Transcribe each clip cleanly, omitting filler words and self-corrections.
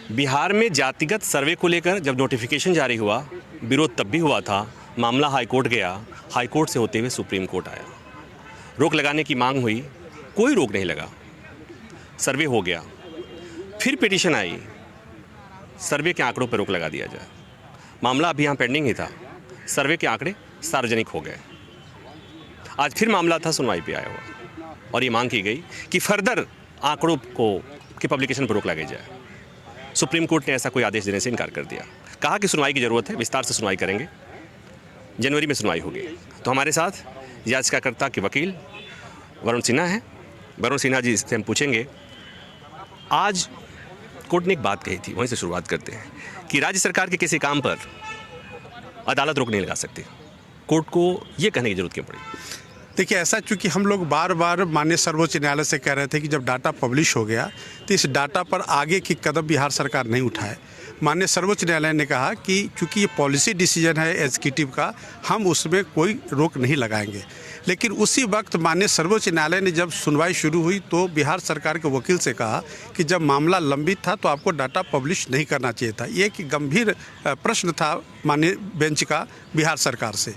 बिहार में जातिगत सर्वे को लेकर जब नोटिफिकेशन जारी हुआ, विरोध तब भी हुआ था। मामला हाई कोर्ट गया, हाई कोर्ट से होते हुए सुप्रीम कोर्ट आया। रोक लगाने की मांग हुई, कोई रोक नहीं लगा, सर्वे हो गया। फिर पिटीशन आई, सर्वे के आंकड़ों पर रोक लगा दिया जाए। मामला अभी यहाँ पेंडिंग ही था, सर्वे के आंकड़े सार्वजनिक हो गए। आज फिर मामला था, सुनवाई पे आया हुआ और ये मांग की गई कि फर्दर आंकड़ों की पब्लिकेशन पर रोक लगाई जाए। सुप्रीम कोर्ट ने ऐसा कोई आदेश देने से इनकार कर दिया। कहा कि सुनवाई की ज़रूरत है, विस्तार से सुनवाई करेंगे, जनवरी में सुनवाई होगी। तो हमारे साथ याचिकाकर्ता के वकील वरुण सिन्हा हैं। वरुण सिन्हा जी से हम पूछेंगे, आज कोर्ट ने एक बात कही थी, वहीं से शुरुआत करते हैं कि राज्य सरकार के किसी काम पर अदालत रोक नहीं लगा सकती। कोर्ट को ये कहने की जरूरत क्यों पड़ी? देखिए, ऐसा चूंकि हम लोग बार बार माननीय सर्वोच्च न्यायालय से कह रहे थे कि जब डाटा पब्लिश हो गया तो इस डाटा पर आगे की कदम बिहार सरकार नहीं उठाए। माननीय सर्वोच्च न्यायालय ने कहा कि चूंकि ये पॉलिसी डिसीजन है एग्जीक्यूटिव का, हम उसमें कोई रोक नहीं लगाएंगे। लेकिन उसी वक्त माननीय सर्वोच्च न्यायालय ने जब सुनवाई शुरू हुई तो बिहार सरकार के वकील से कहा कि जब मामला लंबित था तो आपको डाटा पब्लिश नहीं करना चाहिए था। ये एक गंभीर प्रश्न था माननीय बेंच का बिहार सरकार से।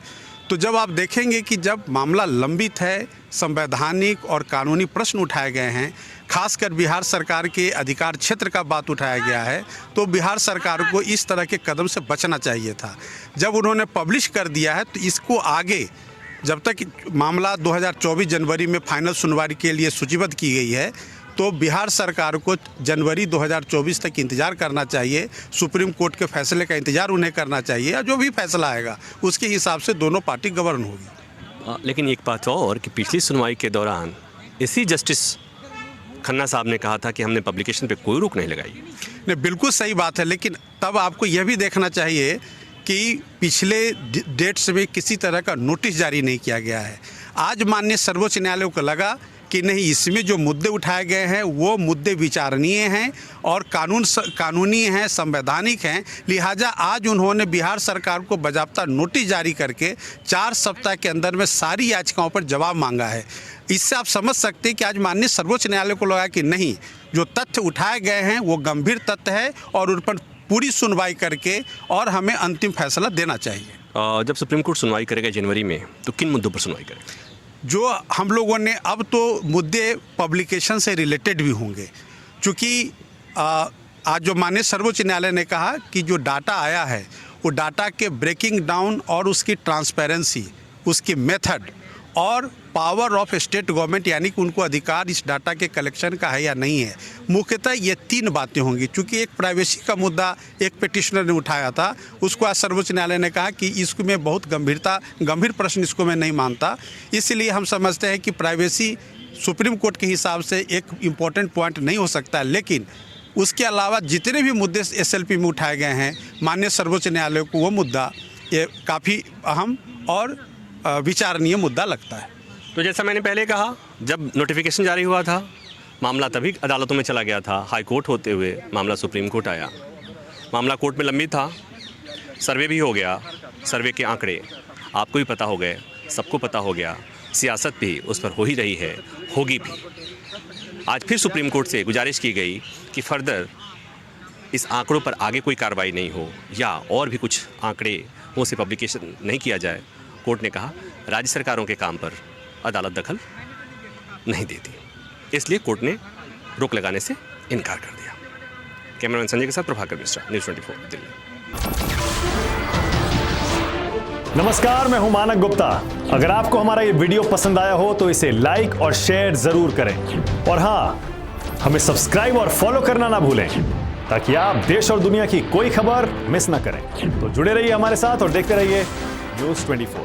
तो जब आप देखेंगे कि जब मामला लंबित है, संवैधानिक और कानूनी प्रश्न उठाए गए हैं, खासकर बिहार सरकार के अधिकार क्षेत्र का बात उठाया गया है, तो बिहार सरकार को इस तरह के कदम से बचना चाहिए था। जब उन्होंने पब्लिश कर दिया है तो इसको आगे, जब तक मामला 2024 जनवरी में फाइनल सुनवाई के लिए सूचीबद्ध की गई है, तो बिहार सरकार को जनवरी 2024 तक इंतज़ार करना चाहिए। सुप्रीम कोर्ट के फैसले का इंतज़ार उन्हें करना चाहिए और जो भी फैसला आएगा उसके हिसाब से दोनों पार्टी गवर्न होगी। लेकिन एक बात और कि पिछली सुनवाई के दौरान इसी जस्टिस खन्ना साहब ने कहा था कि हमने पब्लिकेशन पे कोई रोक नहीं लगाई। नहीं, बिल्कुल सही बात है, लेकिन तब आपको यह भी देखना चाहिए कि पिछले डेट्स में किसी तरह का नोटिस जारी नहीं किया गया है। आज माननीय सर्वोच्च न्यायालय को लगा कि नहीं, इसमें जो मुद्दे उठाए गए हैं वो मुद्दे विचारणीय हैं और कानूनी हैं, संवैधानिक हैं। लिहाजा आज उन्होंने बिहार सरकार को बाकायदा नोटिस जारी करके 4 सप्ताह के अंदर में सारी याचिकाओं पर जवाब मांगा है। इससे आप समझ सकते हैं कि आज माननीय सर्वोच्च न्यायालय को लगा कि नहीं, जो तथ्य उठाए गए हैं वो गंभीर तथ्य है और उन पर पूरी सुनवाई करके और हमें अंतिम फैसला देना चाहिए। जब सुप्रीम कोर्ट सुनवाई करेगा जनवरी में, तो किन मुद्दों पर सुनवाई करेगा? जो हम लोगों ने, अब तो मुद्दे पब्लिकेशन से रिलेटेड भी होंगे, क्योंकि आज जो माननीय सर्वोच्च न्यायालय ने कहा कि जो डाटा आया है वो डाटा के ब्रेकिंग डाउन और उसकी ट्रांसपेरेंसी, उसकी मेथड और पावर ऑफ स्टेट गवर्नमेंट, यानी कि उनको अधिकार इस डाटा के कलेक्शन का है या नहीं है। मुख्यतः ये 3 बातें होंगी। चूँकि एक प्राइवेसी का मुद्दा एक पिटिशनर ने उठाया था, उसको आज सर्वोच्च न्यायालय ने कहा कि इसको में बहुत गंभीर प्रश्न इसको मैं नहीं मानता। इसलिए हम समझते हैं कि प्राइवेसी सुप्रीम कोर्ट के हिसाब से एक इम्पॉर्टेंट पॉइंट नहीं हो सकता। लेकिन उसके अलावा जितने भी मुद्दे SLP में उठाए गए हैं, माननीय सर्वोच्च न्यायालय को वो मुद्दा ये काफ़ी अहम और विचारणीय मुद्दा लगता है। तो जैसा मैंने पहले कहा, जब नोटिफिकेशन जारी हुआ था मामला तभी अदालतों में चला गया था। हाई कोर्ट होते हुए मामला सुप्रीम कोर्ट आया। मामला कोर्ट में लंबित था, सर्वे भी हो गया। सर्वे के आंकड़े आपको भी पता हो गए, सबको पता हो गया, सियासत भी उस पर हो ही रही है, होगी भी। आज फिर सुप्रीम कोर्ट से गुजारिश की गई कि फर्दर इस आंकड़ों पर आगे कोई कार्रवाई नहीं हो या और भी कुछ आंकड़े वो से पब्लिकेशन नहीं किया जाए। कोर्ट ने कहा राज्य सरकारों के काम पर अदालत दखल नहीं देती, इसलिए कोर्ट ने रोक लगाने से इनकार कर दिया। कैमरामैन संजय के साथ प्रभाकर मिश्रा, न्यूज़ 24 दिल्ली। नमस्कार, मैं हूं मानक गुप्ता। अगर आपको हमारा ये वीडियो पसंद आया हो तो इसे लाइक और शेयर जरूर करें और हाँ, हमें सब्सक्राइब और फॉलो करना ना भूलें ताकि आप देश और दुनिया की कोई खबर मिस ना करें। तो जुड़े रहिए हमारे साथ और देखते रहिए न्यूज़ 24।